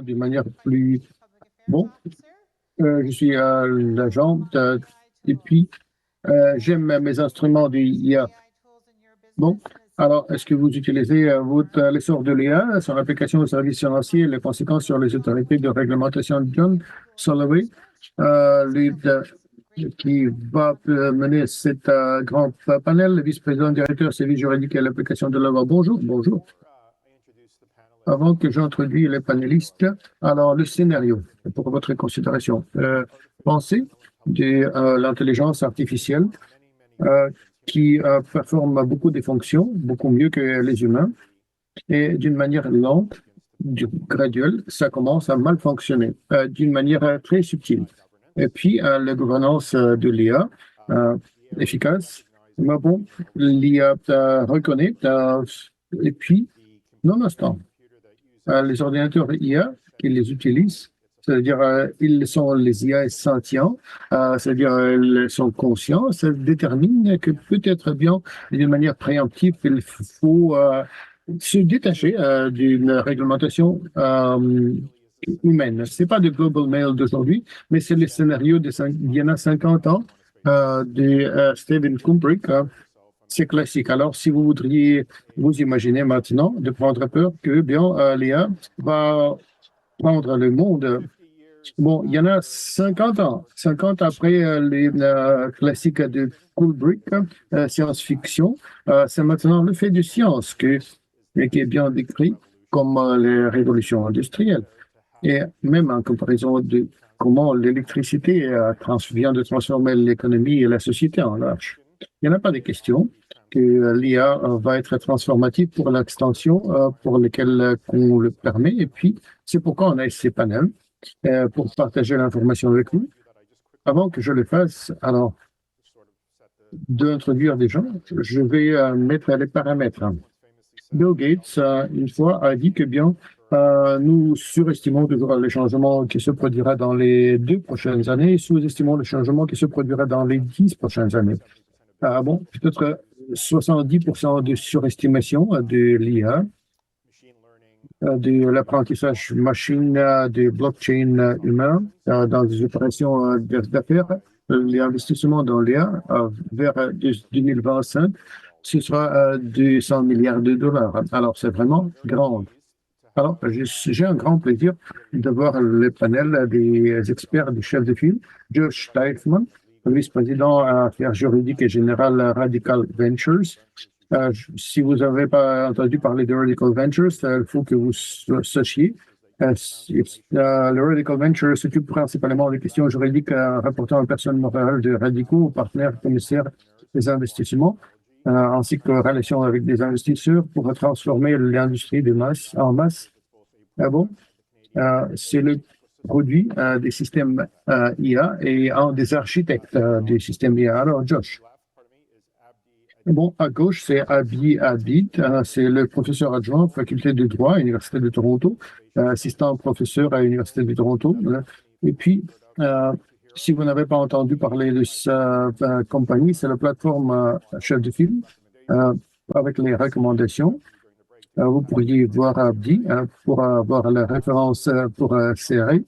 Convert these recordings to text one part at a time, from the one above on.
d'une manière plus... Bon, je suis l'agent et puis j'aime mes instruments d'IA. Bon, alors est-ce que vous utilisez l'essor de l'IA, son application aux services financiers et les conséquences sur les autorités de réglementation de John Soloway, qui va mener cet grand panel, le vice-président directeur service juridique et l'application de la loi. Bonjour, bonjour. Avant que j'introduise les panélistes, alors le scénario pour votre considération. Pensez de l'intelligence artificielle qui performe beaucoup de fonctions, beaucoup mieux que les humains, et d'une manière lente, graduelle, ça commence à mal fonctionner, d'une manière très subtile. Et puis, la gouvernance de l'IA efficace, mais bon, l'IA reconnaît, et puis, nonobstant, les ordinateurs IA qui les utilisent, c'est-à-dire ils sont les IA sentients, c'est-à-dire ils sont conscients, ça détermine que peut-être bien, d'une manière préemptive, il faut se détacher d'une réglementation humaine. Ce n'est pas le Global Mail d'aujourd'hui, mais c'est le scénario d'il y en a 50 ans de Stephen Kubrick. C'est classique. Alors, si vous voudriez vous imaginer maintenant de prendre peur que bien l'IA va prendre le monde. Bon, il y en a 50 ans. 50 après les classiques de Kubrick, science-fiction. C'est maintenant le fait de science qui est bien décrit comme les révolutions industrielles. Et même en comparaison de comment l'électricité vient de transformer l'économie et la société en large. Il n'y en a pas de question que l'IA va être transformative pour l'extension pour laquelle on le permet. Et puis, c'est pourquoi on a ces panels pour partager l'information avec vous. Avant que je le fasse, alors, d'introduire des gens, je vais mettre les paramètres. Bill Gates, une fois, a dit que bien, nous surestimons toujours le changement qui se produira dans les 2 prochaines années et sous-estimons le changement qui se produira dans les 10 prochaines années. Bon, peut-être 70% de surestimation de l'IA, de l'apprentissage machine, de blockchain humain dans des opérations d'affaires. L'investissement dans l'IA vers 2025, ce sera 200 milliards de dollars. Alors, c'est vraiment grand. Alors, j'ai un grand plaisir de voir le panel des experts du chef de file, Josh Steifman, vice-président affaires juridiques et général Radical Ventures. Si vous n'avez pas entendu parler de Radical Ventures, il faut que vous sachiez. Le Radical Ventures s'occupe principalement des questions juridiques rapportant aux personnes morales de radicaux, aux partenaires commissaires des investissements, ainsi que relations avec des investisseurs pour transformer l'industrie de masse en masse. Bon, c'est le produit des systèmes IA et un des architectes des systèmes IA. Alors, Josh. Bon, à gauche, c'est Abhi Abid, c'est le professeur adjoint faculté de droit à l'Université de Toronto, assistant professeur à l'Université de Toronto. Et puis, si vous n'avez pas entendu parler de sa compagnie, c'est la plateforme chef de file avec les recommandations. Vous pourriez voir Abdi pour avoir la référence pour CRE.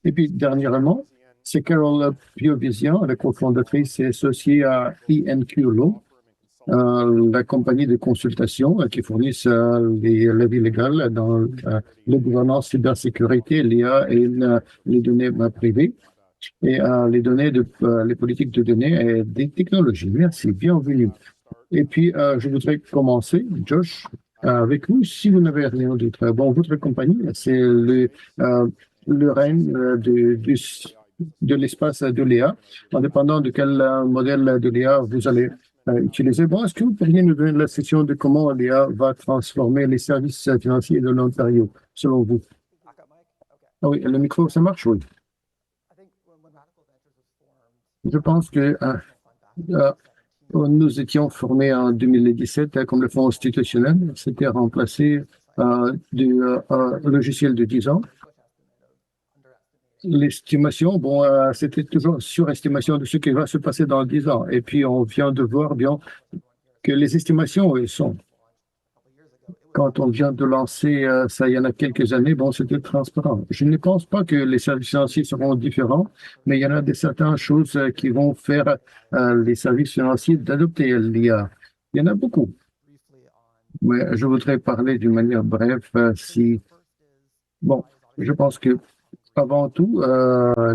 Et puis, dernièrement, c'est Carol Piovision, la cofondatrice et associée à ENQ Law, la compagnie de consultation qui fournissent les leviers légaux dans la gouvernance cybersécurité, l'IA et les données privées et les données les politiques de données et des technologies. Merci, bienvenue. Et puis, je voudrais commencer, Josh, avec vous, si vous n'avez rien d'autre. Bon, votre compagnie, c'est le règne de l'espace de l'IA, indépendant de quel modèle de l'IA vous allez utiliser. Bon, est-ce que vous pourriez nous donner la section de comment l'IA va transformer les services financiers de l'Ontario, selon vous? Ah oui, le micro, ça marche, oui. Je pense que nous étions formés en 2017 comme le fonds institutionnel. C'était remplacé du logiciel de 10 ans. L'estimation, bon, c'était toujours surestimation de ce qui va se passer dans 10 ans. Et puis, on vient de voir bien que les estimations sont. quand on vient de lancer ça il y en a quelques années, bon, c'était transparent. Je ne pense pas que les services financiers seront différents, mais il y en a certaines choses qui vont faire les services financiers d'adopter l'IA. Il y en a beaucoup. Mais je voudrais parler d'une manière brève si, bon, je pense que avant tout,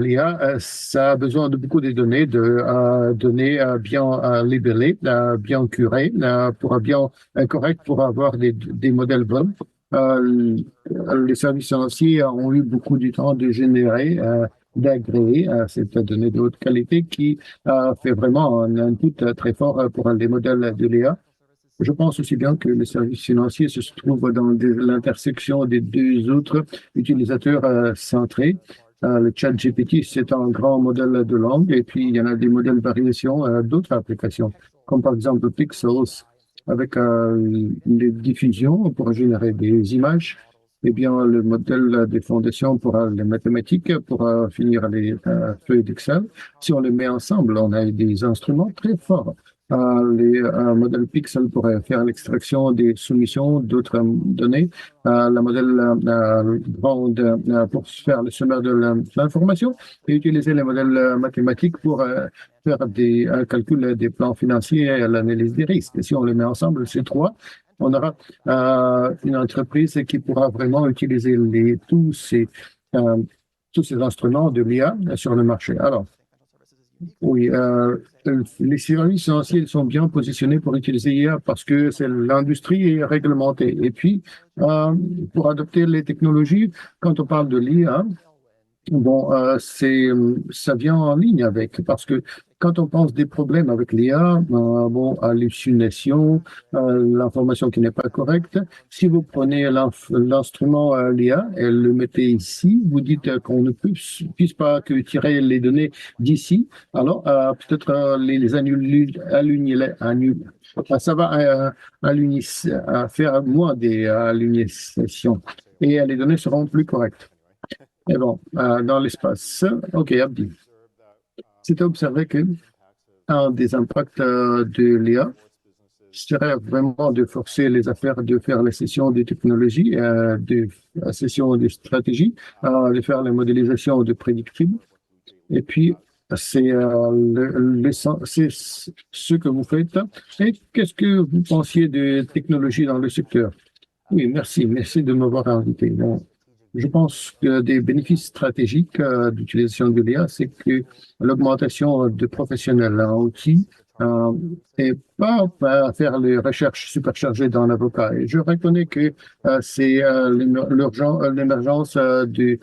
l'IA, ça a besoin de beaucoup de données, de données bien libellées, bien curées, pour bien correctes, pour avoir des modèles bons. Les services financiers ont eu beaucoup du temps de générer, d'agréer cette donnée de haute qualité qui fait vraiment un input très fort pour les modèles de l'IA. Je pense aussi bien que les services financiers se trouvent dans l'intersection des deux autres utilisateurs centrés. Le chat GPT, c'est un grand modèle de langue, et puis il y en a des modèles variations d'autres applications, comme par exemple Pixels, avec des diffusions pour générer des images, et bien le modèle des fondations pour les mathématiques, pour finir les feuilles d'Excel. Si on les met ensemble, on a des instruments très forts. Les modèles Pixel pourraient faire l'extraction des soumissions d'autres données. Le modèle Grand pour faire le sommaire de l'information et utiliser les modèles mathématiques pour faire des calculs des plans financiers et l'analyse des risques. Et si on les met ensemble, ces trois, on aura une entreprise qui pourra vraiment utiliser tous ces instruments de l'IA sur le marché. Alors, oui, les services financiers sont bien positionnés pour utiliser l'IA parce que l'industrie est réglementée. Et puis, pour adopter les technologies, quand on parle de l'IA, bon, ça vient en ligne avec, parce que quand on pense des problèmes avec l'IA, bon, hallucination, l'information qui n'est pas correcte, si vous prenez l'instrument l'IA et le mettez ici, vous dites qu'on ne puisse pas que tirer les données d'ici, alors peut-être les annuler, ça va faire moins des hallucinations et les données seront plus correctes. Et bon, dans l'espace, OK, Abdi. C'est observé que un des impacts de l'IA serait vraiment de forcer les affaires de faire les sessions de technologie, la session de stratégie, de faire les modélisations de prédictibles. Et puis, c'est ce que vous faites. Et qu'est-ce que vous pensiez de technologie dans le secteur? Oui, merci. Merci de m'avoir invité. Bon, je pense que des bénéfices stratégiques d'utilisation de l'IA, c'est que l'augmentation de professionnels en outils et pas faire les recherches superchargées dans l'avocat. Et je reconnais que c'est l'émergence de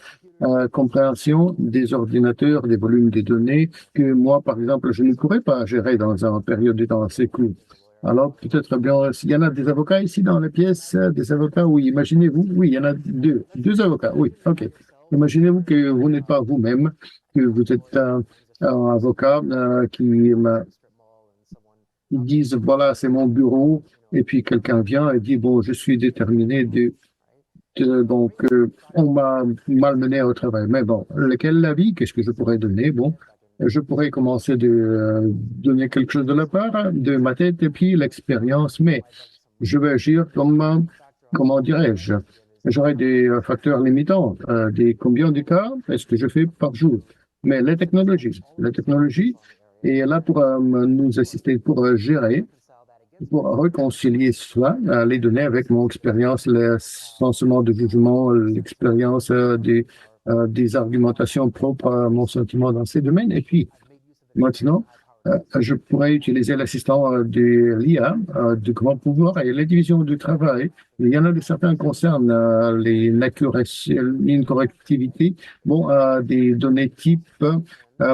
compréhension des ordinateurs, des volumes de données que moi, par exemple, je ne pourrais pas gérer dans une période de temps assez court. Alors, peut-être bien, s'il y en a des avocats ici dans la pièce, des avocats, oui, imaginez-vous, oui, il y en a deux avocats, oui, OK. Imaginez-vous que vous n'êtes pas vous-même, que vous êtes un avocat qui disent, voilà, c'est mon bureau, et puis quelqu'un vient et dit, bon, je suis déterminé donc, on m'a malmené au travail. Mais bon, lequel avis, qu'est-ce que je pourrais donner? Bon, je pourrais commencer de donner quelque chose de la part de ma tête et puis l'expérience, mais je vais agir comme, comment dirais-je, j'aurai des facteurs limitants, des combien de cas est-ce que je fais par jour. Mais la technologie est là pour nous assister, pour gérer, pour réconcilier cela, les données avec mon expérience, le sentiment de jugement, l'expérience des argumentations propres à mon sentiment dans ces domaines. Et puis, maintenant, je pourrais utiliser l'assistant de l'IA, de grand pouvoir et la division du travail. Il y en a de certains concernent l'incorrectivité, bon, des données type.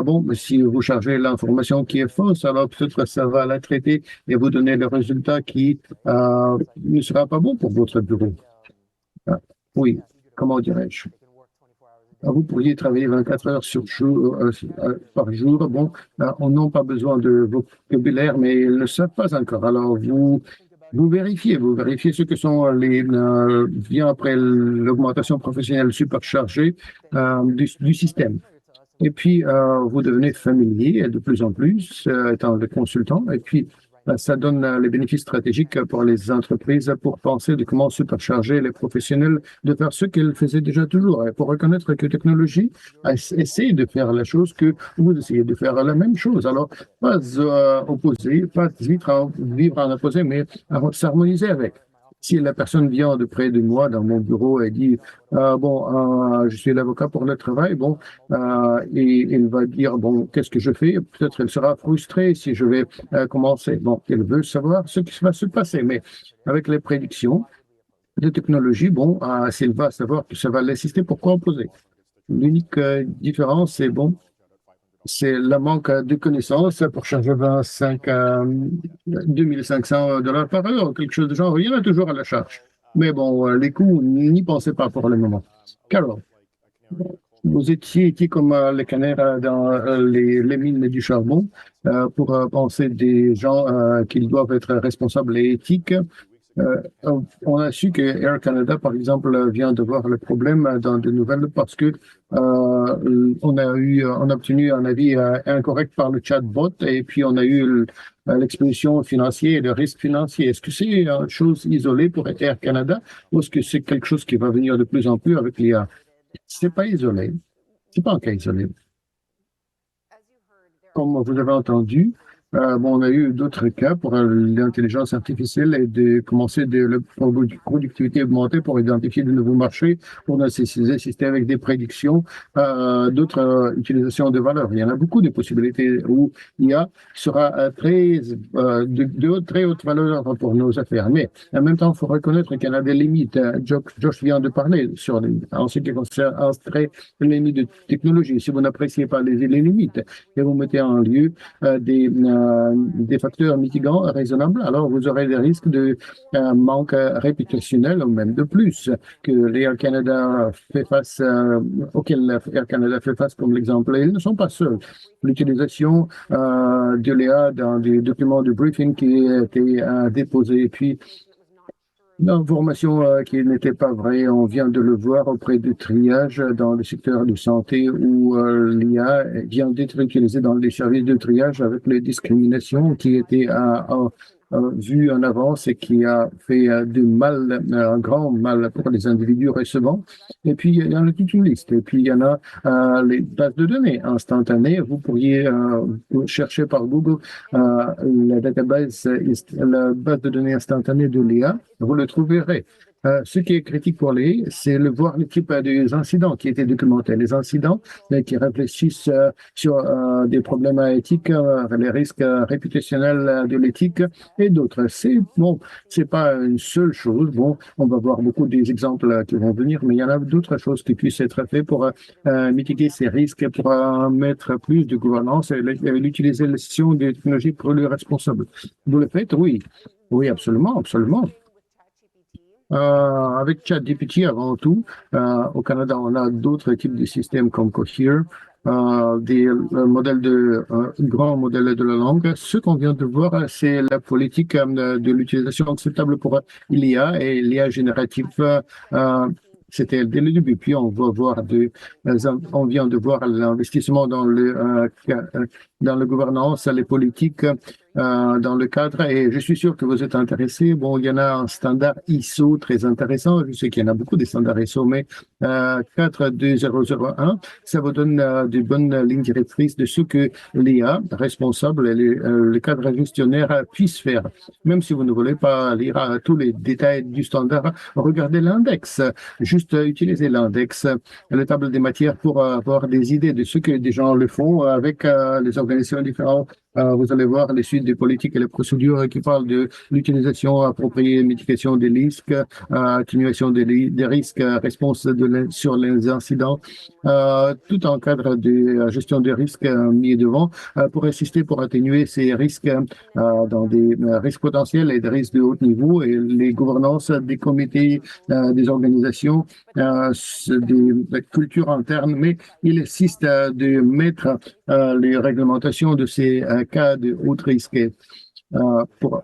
Bon, si vous chargez l'information qui est fausse, alors peut-être ça va la traiter et vous donner le résultat qui ne sera pas bon pour votre bureau. Oui, comment dirais-je? Vous pourriez travailler 24 heures par jour. Bon, on n'a pas besoin de vocabulaire, mais ils ne le savent pas encore. Alors, vous vérifiez ce que sont vient après l'augmentation professionnelle superchargée du système. Et puis, vous devenez familier de plus en plus, étant le consultant. Et puis, ça donne les bénéfices stratégiques pour les entreprises pour penser de comment supercharger les professionnels de faire ce qu'ils faisaient déjà toujours. Et pour reconnaître que technologie essaie de faire la chose que vous essayez de faire la même chose. Alors, pas opposer, pas vivre en opposé, mais s'harmoniser avec. Si la personne vient de près de moi dans mon bureau et dit je suis l'avocat pour le travail, et il va dire qu'est-ce que je fais? Peut-être elle sera frustrée si je vais commencer. Bon, elle veut savoir ce qui va se passer, mais avec les prédictions de technologie, s'il va savoir que ça va l'assister, pourquoi opposer? L'unique différence, c'est le manque de connaissances pour charger 25 à 2500 $ par heure, quelque chose de genre. Il y en a toujours à la charge. Mais les coûts, n'y pensez pas pour le moment. Carol, vous étiez comme les canards dans les mines du charbon pour penser des gens qui doivent être responsables et éthiques. On a su que Air Canada, par exemple, vient de voir le problème dans de nouvelles parce que on a obtenu un avis incorrect par le chatbot et puis on a eu l'exposition financière et le risque financier. Est-ce que c'est une chose isolée pour Air Canada ou est-ce que c'est quelque chose qui va venir de plus en plus avec l'IA? C'est pas isolé. C'est pas un cas isolé. Comme vous avez entendu, on a eu d'autres cas pour l'intelligence artificielle et de commencer la productivité augmentée pour identifier de nouveaux marchés, pour assister avec des prédictions, d'autres utilisations de valeurs. Il y en a beaucoup de possibilités où l'IA sera de très haute valeur pour nos affaires. Mais en même temps, il faut reconnaître qu'il y en a des limites. Josh vient de parler en ce qui concerne les limites de technologie. Si vous n'appréciez pas les limites et vous mettez en lieu des facteurs mitigants raisonnables, alors vous aurez des risques de manque réputationnel ou même de plus que l'Air Canada fait face, auquel Air Canada fait face comme l'exemple. Ils ne sont pas seuls. L'utilisation de l'IA dans des documents de briefing qui étaient déposés, et puis l'information qui n'était pas vraie, on vient de le voir auprès du triage dans le secteur de santé où l'IA vient d'être utilisée dans les services de triage avec les discriminations qui étaient vues en avance et qui a fait un grand mal pour les individus recevant. Et puis, il y en a toute une liste. Et puis, il y en a les bases de données instantanées. Vous pourriez chercher par Google la base de données instantanée de l'IA. Vous le trouverez. Ce qui est critique pour c'est voir le type des incidents qui étaient documentés. Les incidents qui réfléchissent sur des problèmes éthiques, les risques réputationnels de l'éthique et d'autres. C'est pas une seule chose. On va voir beaucoup des exemples qui vont venir, mais il y en a d'autres choses qui puissent être faites pour mitiguer ces risques, pour mettre plus de gouvernance et l'utilisation des technologies pour les responsables. Vous le faites? Oui. Oui, absolument, absolument. Avec ChatGPT avant tout, au Canada, on a d'autres types de systèmes comme Cohere, des grands modèles de la langue. Ce qu'on vient de voir, c'est la politique de l'utilisation acceptable pour l'IA et l'IA générative. C'était dès le début. Puis on vient de voir l'investissement dans la gouvernance, les politiques, dans le cadre. Et je suis sûr que vous êtes intéressés. Il y en a un standard ISO très intéressant. Je sais qu'il y en a beaucoup des standards ISO, mais 42001, ça vous donne de bonnes lignes directrices de ce que l'IA responsable et le cadre gestionnaire puisse faire. Même si vous ne voulez pas lire tous les détails du standard, regardez l'index. Juste utiliser l'index, la table des matières pour avoir des idées de ce que des gens le font avec les organisations différentes. Vous allez voir les suites des politiques et les procédures qui parlent de l'utilisation appropriée, mitigation des risques, atténuation des risques, réponse sur les incidents, tout en cadre de gestion des risques mis devant pour assister, pour atténuer ces risques dans des risques potentiels et des risques de haut niveau et les gouvernances des comités, des organisations, des cultures internes, mais il assiste de mettre les réglementations de ces cas de haut risque pour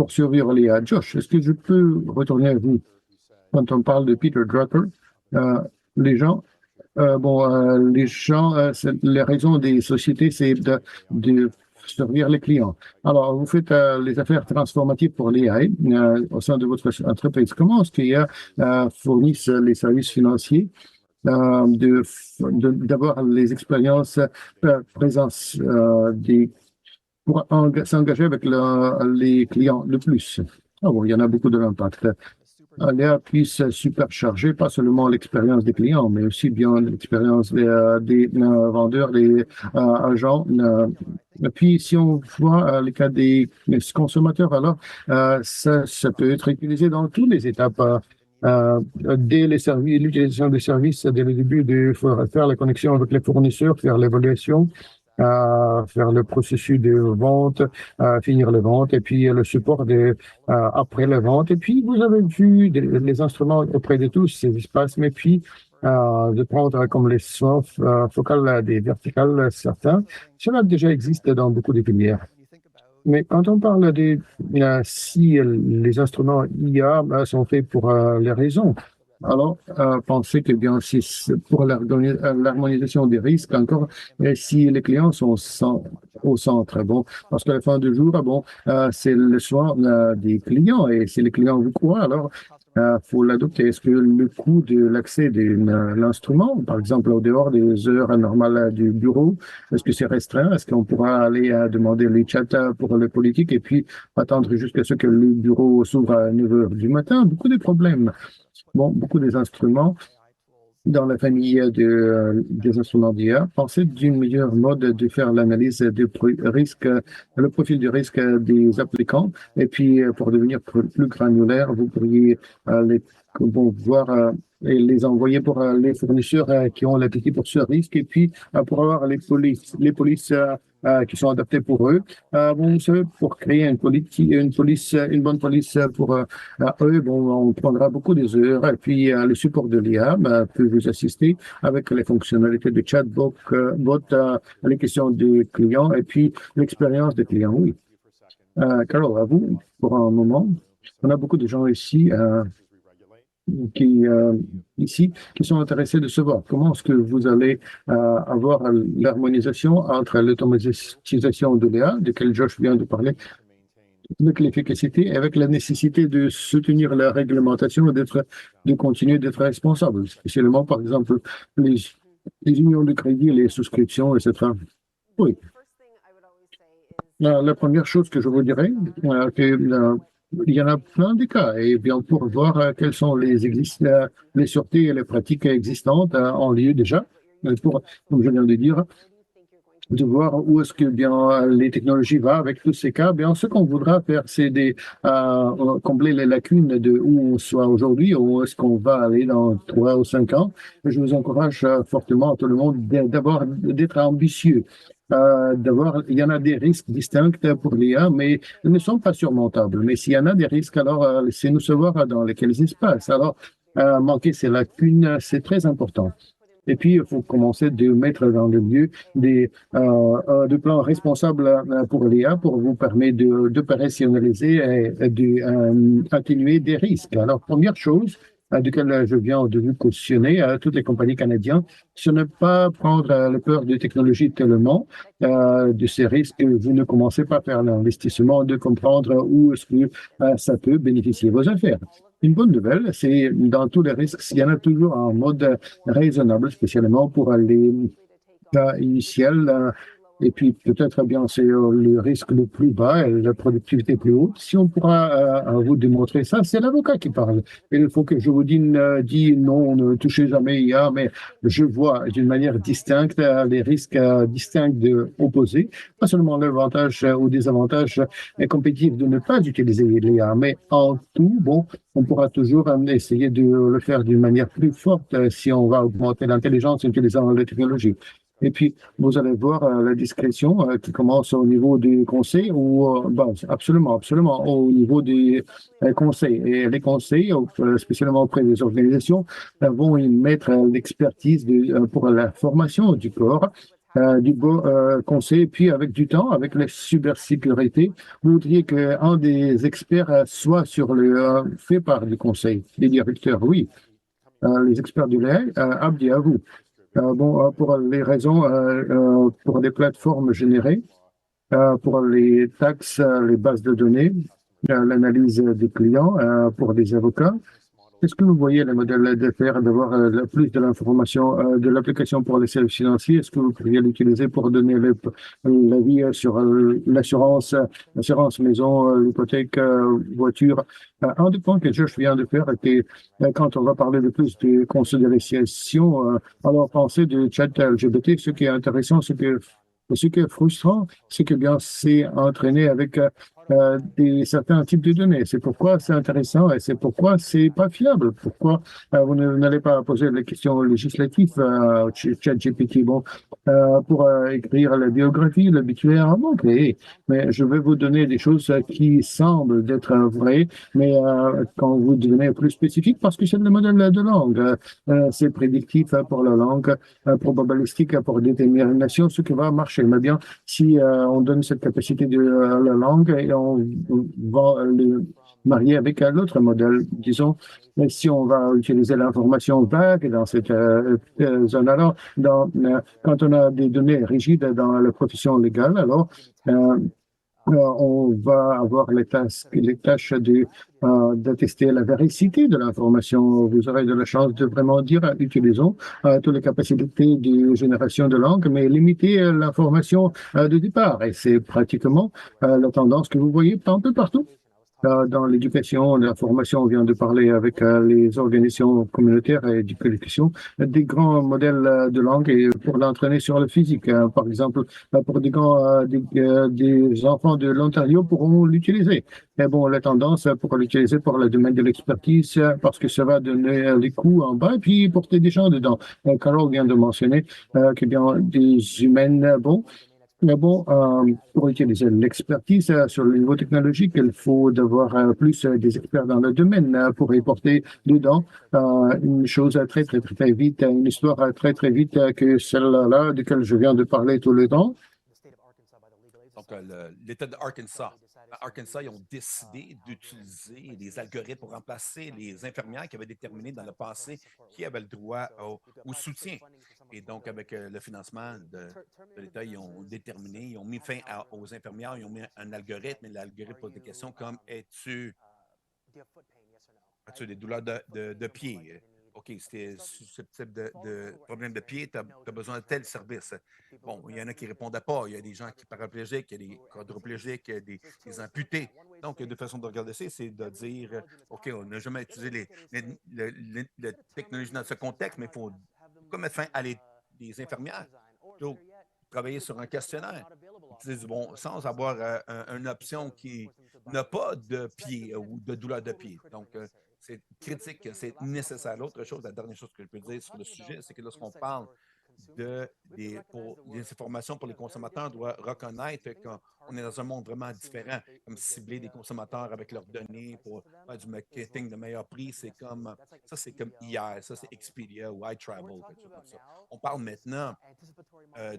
survivre les Josh, est-ce que je peux retourner à vous? Quand on parle de Peter Drucker, les gens, les raisons des sociétés, c'est de servir les clients. Alors, vous faites les affaires transformatives pour l'AI au sein de votre entreprise. Comment est-ce qu'il y a fournissent les services financiers d'avoir les expériences présence pour s'engager avec les clients le plus? Ah bon, il y en a beaucoup de l'impact. L'IA puisse supercharger pas seulement l'expérience des clients, mais aussi bien l'expérience des vendeurs, des agents. Et puis, si on voit les cas des consommateurs, alors ça peut être utilisé dans toutes les étapes. Dès les services, l'utilisation des services, dès le début, de faire la connexion avec les fournisseurs, faire l'évaluation, faire le processus de vente, finir les ventes, et puis le support après la vente. Et puis, vous avez vu les instruments auprès de tous ces espaces, mais puis de prendre comme les soft focales des verticales certains. Cela déjà existe dans beaucoup de filières. Mais quand on parle de si les instruments IA sont faits pour les raisons, alors pensez que bien si pour l'harmonisation des risques encore, si les clients sont au centre, bon, parce qu'à la fin du jour, bon, c'est le choix des clients et si les clients vous croient, alors faut l'adopter. Est-ce que le coût de l'accès de l'instrument, par exemple, au dehors des heures normales du bureau, est-ce que c'est restreint? Est-ce qu'on pourra aller demander les chats pour les politiques et puis attendre jusqu'à ce que le bureau s'ouvre à 9 heures du matin? Beaucoup de problèmes. Bon, beaucoup des instruments dans la famille des instruments d'IA. Pensez d'une meilleure mode de faire l'analyse des risques, le profil du risque des applicants. Et puis, pour devenir plus granulaire, vous pourriez voir et les envoyer pour les fournisseurs qui ont l'appétit pour ce risque et puis pour avoir les polices qui sont adaptées pour eux. Bon, vous savez, pour créer une bonne police pour eux, bon, on prendra beaucoup des heures et puis le support de l'IA peut vous assister avec les fonctionnalités de chatbot, les questions des clients et puis l'expérience des clients, oui. Carol, à vous, pour un moment. On a beaucoup de gens ici ici qui sont intéressés de savoir comment est-ce que vous allez avoir l'harmonisation entre l'automatisation de l'IA, de laquelle Josh vient de parler, avec l'efficacité, avec la nécessité de soutenir la réglementation et de continuer d'être responsable, spécialement par exemple les unions de crédit, les souscriptions, etc. Oui. La première chose que je vous dirais, il y en a plein de cas, et bien pour voir quelles sont les sûretés et les pratiques existantes en lieu déjà, comme je viens de dire, de voir où est-ce que bien les technologies vont avec tous ces cas. Bien, ce qu'on voudra faire, c'est combler les lacunes de où on soit aujourd'hui, où est-ce qu'on va aller dans 3 ou 5 ans. Je vous encourage fortement à tout le monde d'abord d'être ambitieux. Il y en a des risques distincts pour l'IA, mais ils ne sont pas surmontables. Mais s'il y en a des risques, alors c'est nous savoir dans lesquels ils se passent. Alors, manquer ces lacunes, c'est très important. Et puis, il faut commencer de mettre dans le lieu des plans responsables pour l'IA pour vous permettre d'opérationnaliser et d'atténuer des risques. Alors, première chose, duquel je viens de vous cautionner à toutes les compagnies canadiennes, ce n'est pas prendre la peur de technologie tellement, de ces risques, vous ne commencez pas à faire l'investissement, de comprendre où est-ce que ça peut bénéficier vos affaires. Une bonne nouvelle, c'est dans tous les risques, il y en a toujours un mode raisonnable, spécialement pour les cas initiels. Et puis, peut-être bien, c'est le risque le plus bas et la productivité plus haute. Si on pourra vous démontrer ça, c'est l'avocat qui parle. Et il faut que je vous dise non, ne touchez jamais IA, mais je vois d'une manière distincte les risques distincts opposés. Pas seulement l'avantage ou désavantage compétitif de ne pas utiliser l'IA, mais en tout, bon, on pourra toujours essayer de le faire d'une manière plus forte si on va augmenter l'intelligence en utilisant la technologie. Et puis, vous allez voir la discrétion qui commence au niveau du conseil ou absolument, au niveau des conseils. Et les conseils, spécialement auprès des organisations, vont y mettre l'expertise pour la formation du corps, du beau conseil, puis avec du temps, avec la cybersécurité, vous voudriez qu'un des experts soit sur fait par le conseil, les directeurs, oui. Les experts du lait, Abdi, à vous. Pour les raisons, pour des plateformes générées, pour les taxes, les bases de données, l'analyse des clients pour les avocats. Est-ce que vous voyez le modèle d'affaires d'avoir plus de l'information de l'application pour les services financiers? Est-ce que vous pourriez l'utiliser pour donner l'avis sur l'assurance maison, l'hypothèque, voiture? Un des points que je viens de faire était quand on va parler de plus de considération, alors penser de chat LGBT, ce qui est intéressant, ce qui est frustrant, c'est que bien c'est entraîné avec certains types de données. C'est pourquoi c'est intéressant et c'est pourquoi c'est pas fiable. Pourquoi vous n'allez pas poser les questions législatives à ChatGPT, bon, pour écrire la biographie, l'obituaire, bon, ok. Mais je vais vous donner des choses qui semblent d'être vraies, mais quand vous devenez plus spécifique, parce que c'est le modèle de langue, c'est prédictif pour la langue, probabilistique pour détermination, ce qui va marcher. Mais bien, si on donne cette capacité de la langue et on va le marier avec un autre modèle, disons, si on va utiliser l'information vague dans cette zone-là, quand on a des données rigides dans la profession légale, alors on va avoir les tâches d'attester la véracité de l'information. Vous aurez de la chance de vraiment dire, utilisons toutes les capacités de génération de langue, mais limiter l'information de départ. Et c'est pratiquement la tendance que vous voyez un peu partout. Dans l'éducation, la formation, on vient de parler avec les organisations communautaires et d'éducation, des grands modèles de langue et pour l'entraîner sur le physique. Par exemple, pour des enfants de l'Ontario pourront l'utiliser. Mais bon, la tendance pour l'utiliser pour le domaine de l'expertise, parce que ça va donner les coûts en bas et puis porter des gens dedans. Carol vient de mentionner que bien des humaines, bon, mais bon, pour utiliser l'expertise sur le niveau technologique, il faut d'avoir plus des experts dans le domaine pour y porter dedans une chose très, très, très, très vite, une histoire très, très vite que celle-là, de laquelle je viens de parler tout le temps. Donc, l'État de Arkansas. À Arkansas, ils ont décidé d'utiliser des algorithmes pour remplacer les infirmières qui avaient déterminé dans le passé qui avait le droit au soutien. Et donc, avec le financement de l'État, ils ont déterminé, ils ont mis fin aux infirmières, ils ont mis un algorithme, et l'algorithme pose des questions comme as-tu des douleurs de pied? OK, si tu es susceptible de problème de pied, tu as besoin de tel service. Bon, il y en a qui ne répondaient pas. Il y a des gens qui sont paraplégiques, il y a des quadriplégiques, il y a des amputés. Donc, il y a deux façons de regarder ça, c'est de dire, OK, on n'a jamais utilisé la technologie dans ce contexte, mais il faut mettre fin à les infirmières. Donc, travailler sur un questionnaire, utiliser du bon sens, avoir une option qui n'a pas de pied ou de douleur de pied. Donc, c'est critique, c'est nécessaire. L'autre chose, la dernière chose que je peux dire sur le sujet, c'est que lorsqu'on parle des informations pour les consommateurs, on doit reconnaître qu'on est dans un monde vraiment différent, comme cibler des consommateurs avec leurs données pour faire du marketing de meilleur prix. C'est comme hier, ça c'est Expedia ou iTravel, quelque chose comme ça. On parle maintenant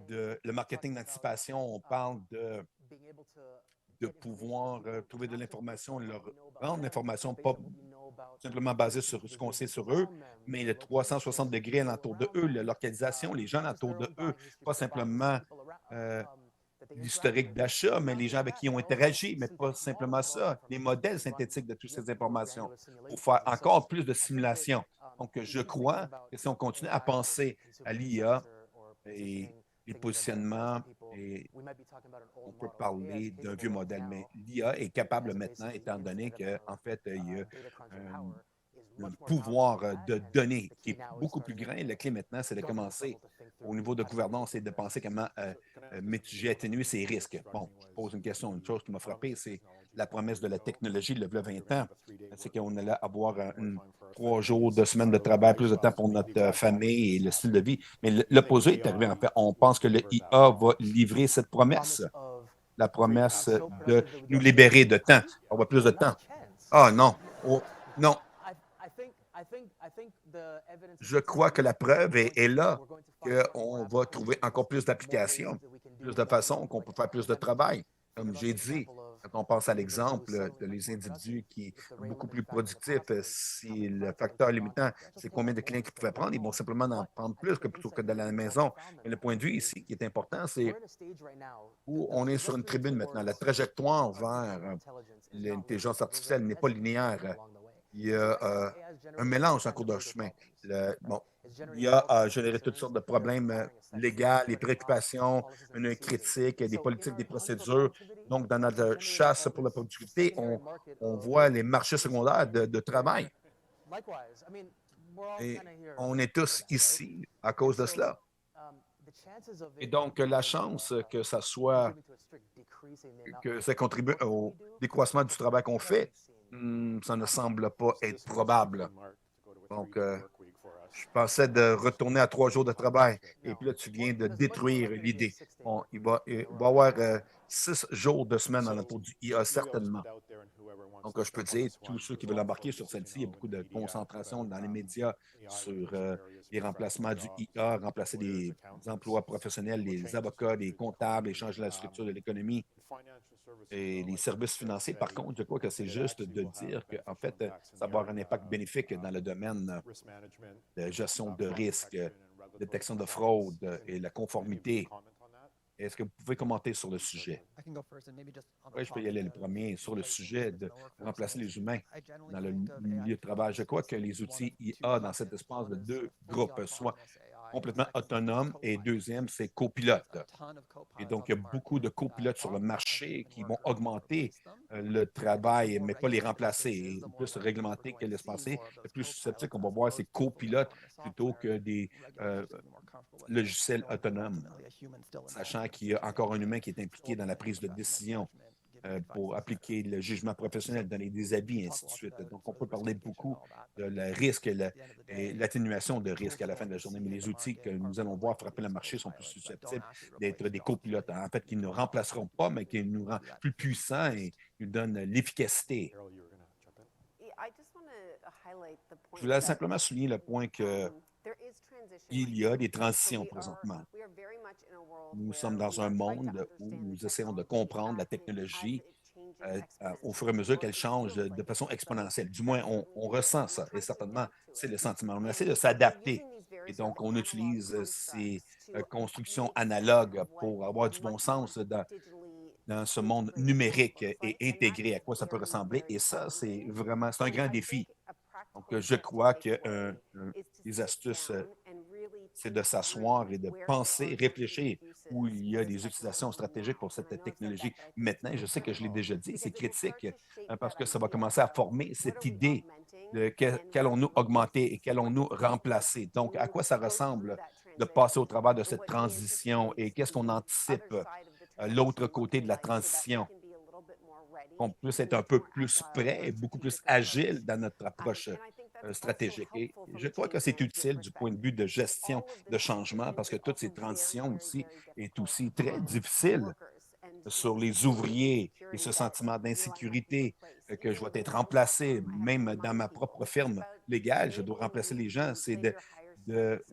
de le marketing d'anticipation, on parle de pouvoir trouver de l'information, leur rendre l'information pas simplement basée sur ce qu'on sait sur eux, mais le 360 degrés alentour de eux, la localisation, les gens alentour de eux, pas simplement l'historique d'achat, mais les gens avec qui ils ont interagi, mais pas simplement ça, les modèles synthétiques de toutes ces informations pour faire encore plus de simulations. Donc, je crois que si on continue à penser à l'IA et les positionnements, et on peut parler d'un vieux modèle, mais l'IA est capable maintenant, étant donné qu'en fait, il y a un pouvoir de données qui est beaucoup plus grand. Et la clé maintenant, c'est de commencer au niveau de gouvernance et de penser comment mitiger, atténuer ces risques. Bon, je pose une question, une chose qui m'a frappé, c'est la promesse de la technologie, il y a 20 ans, c'est qu'on allait avoir 3 jours, 2 semaines de travail, plus de temps pour notre famille et le style de vie. Mais l'opposé est arrivé. En fait, on pense que le IA va livrer cette promesse, la promesse de nous libérer de temps. On va plus de temps. Ah non, oh, non. Je crois que la preuve est là, qu'on va trouver encore plus d'applications, plus de façons qu'on peut faire plus de travail. Comme j'ai dit, Quand on pense à l'exemple de les individus qui sont beaucoup plus productifs, si le facteur limitant, c'est combien de clients qu'ils pouvaient prendre, ils vont simplement en prendre plus que plutôt que de la maison. Mais le point de vue ici qui est important, c'est où on est sur une tribune maintenant. La trajectoire vers l'intelligence artificielle n'est pas linéaire. Il y a un mélange en cours de chemin. Bon, il a généré toutes sortes de problèmes légaux, des préoccupations, une critique, des politiques, des procédures. Donc, dans notre chasse pour la productivité, on voit les marchés secondaires de travail. Et on est tous ici à cause de cela. Et donc, la chance que ça soit, que ça contribue au décroissement du travail qu'on fait, ça ne semble pas être probable. Donc, je pensais de retourner à 3 jours de travail. Et puis là, tu viens de détruire l'idée. Bon, il va y avoir 6 jours de semaine autour du IA, certainement. Donc, je peux dire, tous ceux qui veulent embarquer sur celle-ci, il y a beaucoup de concentration dans les médias sur les remplacements du IA, remplacer des emplois professionnels, les avocats, les comptables, échanger la structure de l'économie et les services financiers. Par contre, je crois que c'est juste de dire qu'en fait, ça va avoir un impact bénéfique dans le domaine de gestion de risque, détection de fraude et la conformité. Est-ce que vous pouvez commenter sur le sujet? Oui, je peux y aller le premier sur le sujet de remplacer les humains dans le milieu de travail. Je crois que les outils IA dans cet espace de 2 groupes, soit complètement autonomes et deuxième, c'est copilote. Et donc, il y a beaucoup de copilotes sur le marché qui vont augmenter le travail, mais pas les remplacer. Et plus réglementé que l'espacer, le plus susceptible qu'on va voir, c'est copilotes plutôt que des logiciels autonomes, sachant qu'il y a encore un humain qui est impliqué dans la prise de décision pour appliquer le jugement professionnel, donner des avis, et ainsi de suite. Donc, on peut parler beaucoup de le risque et l'atténuation de risque à la fin de la journée, mais les outils que nous allons voir frapper le marché sont plus susceptibles d'être des copilotes, en fait, qui ne nous remplaceront pas, mais qui nous rendent plus puissants et nous donnent l'efficacité. Je voulais simplement souligner le point qu'il y a des transitions présentement. Nous sommes dans un monde où nous essayons de comprendre la technologie au fur et à mesure qu'elle change de façon exponentielle. Du moins, on ressent ça, et certainement, c'est le sentiment. On essaie de s'adapter. Et donc, on utilise ces constructions analogues pour avoir du bon sens dans ce monde numérique et intégré, à quoi ça peut ressembler. Et ça, c'est un grand défi. Donc, je crois que les astuces, c'est de s'asseoir et de penser, réfléchir où il y a des utilisations stratégiques pour cette technologie. Maintenant, je sais que je l'ai déjà dit, c'est critique parce que ça va commencer à former cette idée de qu'allons-nous augmenter et qu'allons-nous remplacer. Donc, à quoi ça ressemble de passer au travers de cette transition et qu'est-ce qu'on anticipe l'autre côté de la transition? Qu'on puisse être un peu plus prêt et beaucoup plus agile dans notre approche stratégique. Et je crois que c'est utile du point de vue de gestion de changement parce que toutes ces transitions aussi est aussi très difficile sur les ouvriers et ce sentiment d'insécurité que je vais être remplacé, même dans ma propre firme légale, je dois remplacer les gens, c'est de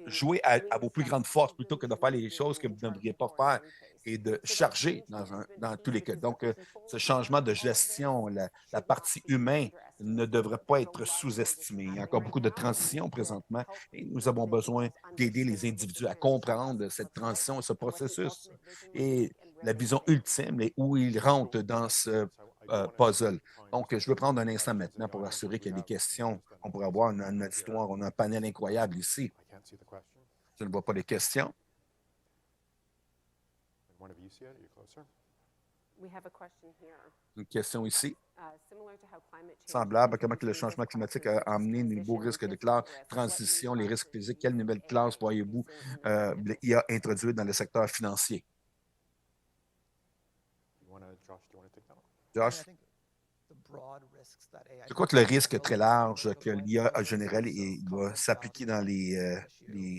jouer à vos plus grandes forces plutôt que de faire les choses que vous ne devriez pas faire et de charger dans tous les cas. Donc, ce changement de gestion, la partie humaine ne devrait pas être sous-estimée. Il y a encore beaucoup de transitions présentement et nous avons besoin d'aider les individus à comprendre cette transition, ce processus et la vision ultime et où ils rentrent dans ce puzzle. Donc, je veux prendre un instant maintenant pour assurer qu'il y a des questions qu'on pourrait avoir. On a une auditoire, on a un panel incroyable ici. Je ne vois pas les questions. Une question ici. Semblable à comment le changement climatique a amené de nouveaux risques de classe, transition, les risques physiques. Quelle nouvelle classe voyez-vous l'IA introduire dans le secteur financier? Josh? Je crois que le risque est très large que l'IA a généré et va s'appliquer dans les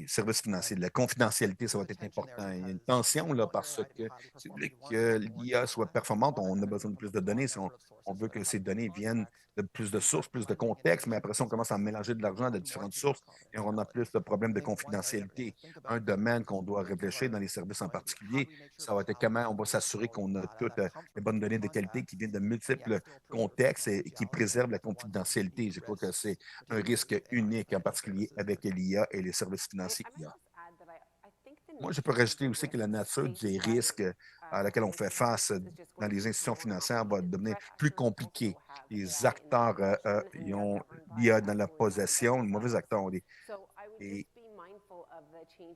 services financiers. La confidentialité, ça va être important. Il y a une tension là, parce que si vous voulez que l'IA soit performante, on a besoin de plus de données. Si on veut que ces données viennent de plus de sources, plus de contexte, mais après ça, on commence à mélanger de l'argent de différentes sources et on a plus de problèmes de confidentialité. Un domaine qu'on doit réfléchir dans les services en particulier, ça va être comment on va s'assurer qu'on a toutes les bonnes données de qualité qui viennent de multiples contexte et qui préserve la confidentialité. Je crois que c'est un risque unique, en particulier avec l'IA et les services financiers IA. Moi, je peux rajouter aussi que la nature des risques à laquelle on fait face dans les institutions financières va devenir plus compliquée. Les acteurs ils ont l'IA dans leur possession, les mauvais acteurs ont des. Et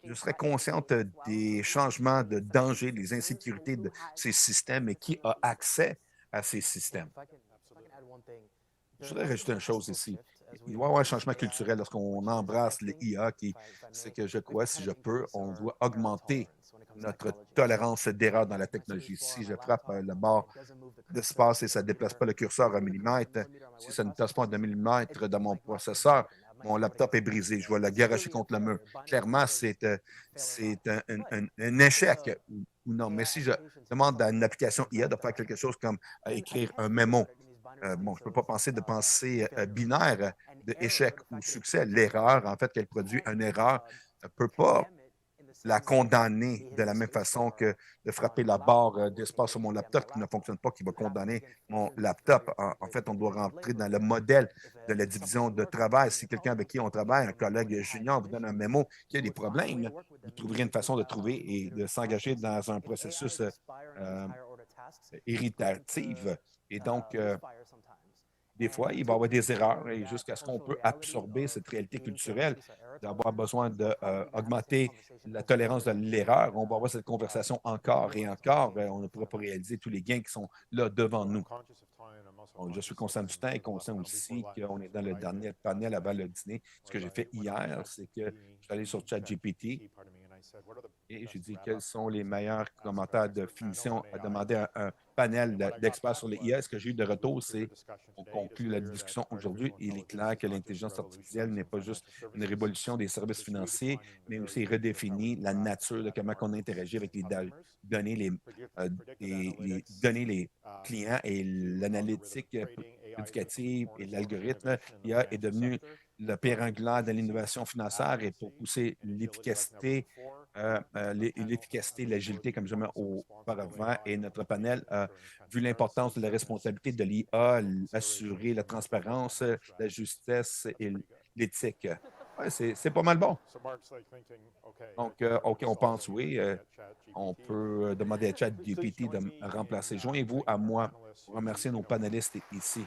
je serais consciente des changements de danger, des insécurités de ces systèmes et qui a accès à ces systèmes. Je voudrais rajouter une chose ici. Il doit y avoir un changement culturel lorsqu'on embrasse les IA, c'est que je crois, si je peux, on doit augmenter notre tolérance d'erreur dans la technologie. Si je frappe la barre d'espace et ça ne déplace pas le curseur un millimètre, si ça ne passe pas un millimètre dans mon processeur, mon laptop est brisé. Je vais le garocher contre le mur. Clairement, c'est un échec ou non. Mais si je demande à une application IA de faire quelque chose comme écrire un mémo, bon, je ne peux pas penser de pensée binaire d'échec ou succès. L'erreur, en fait, qu'elle produit une erreur, ne peut pas la condamner de la même façon que de frapper la barre d'espace sur mon laptop qui ne fonctionne pas, qui va condamner mon laptop. En fait, on doit rentrer dans le modèle de la division de travail. Si quelqu'un avec qui on travaille, un collègue junior, vous donne un mémo qui a des problèmes, vous trouverez une façon de trouver et de s'engager dans un processus irritatif. Et donc, des fois, il va y avoir des erreurs et jusqu'à ce qu'on peut absorber cette réalité culturelle, d'avoir besoin d'augmenter la tolérance de l'erreur. On va avoir cette conversation encore et encore. On ne pourra pas réaliser tous les gains qui sont là devant nous. Donc, je suis conscient du temps et conscient aussi qu'on est dans le dernier panel avant le dîner. Ce que j'ai fait hier, c'est que je suis allé sur ChatGPT et j'ai dit quels sont les meilleurs commentaires de finition à demander à un panel d'experts sur les IA. Ce que j'ai eu de retour, c'est on conclut la discussion aujourd'hui. Il est clair que l'intelligence artificielle n'est pas juste une révolution des services financiers, mais aussi redéfinit la nature de comment on interagit avec les données, les données, les clients et l'analytique éducative et l'algorithme. L'IA est devenu le pierre angulaire de l'innovation financière et pour pousser l'efficacité, l'agilité comme jamais auparavant. Et notre panel a vu l'importance de la responsabilité de l'IA, assurer la transparence, la justesse et l'éthique. Ouais, c'est pas mal bon. Donc, OK, on pense oui. On peut demander à ChatGPT de me remplacer. Joignez-vous à moi pour remercier nos panélistes ici.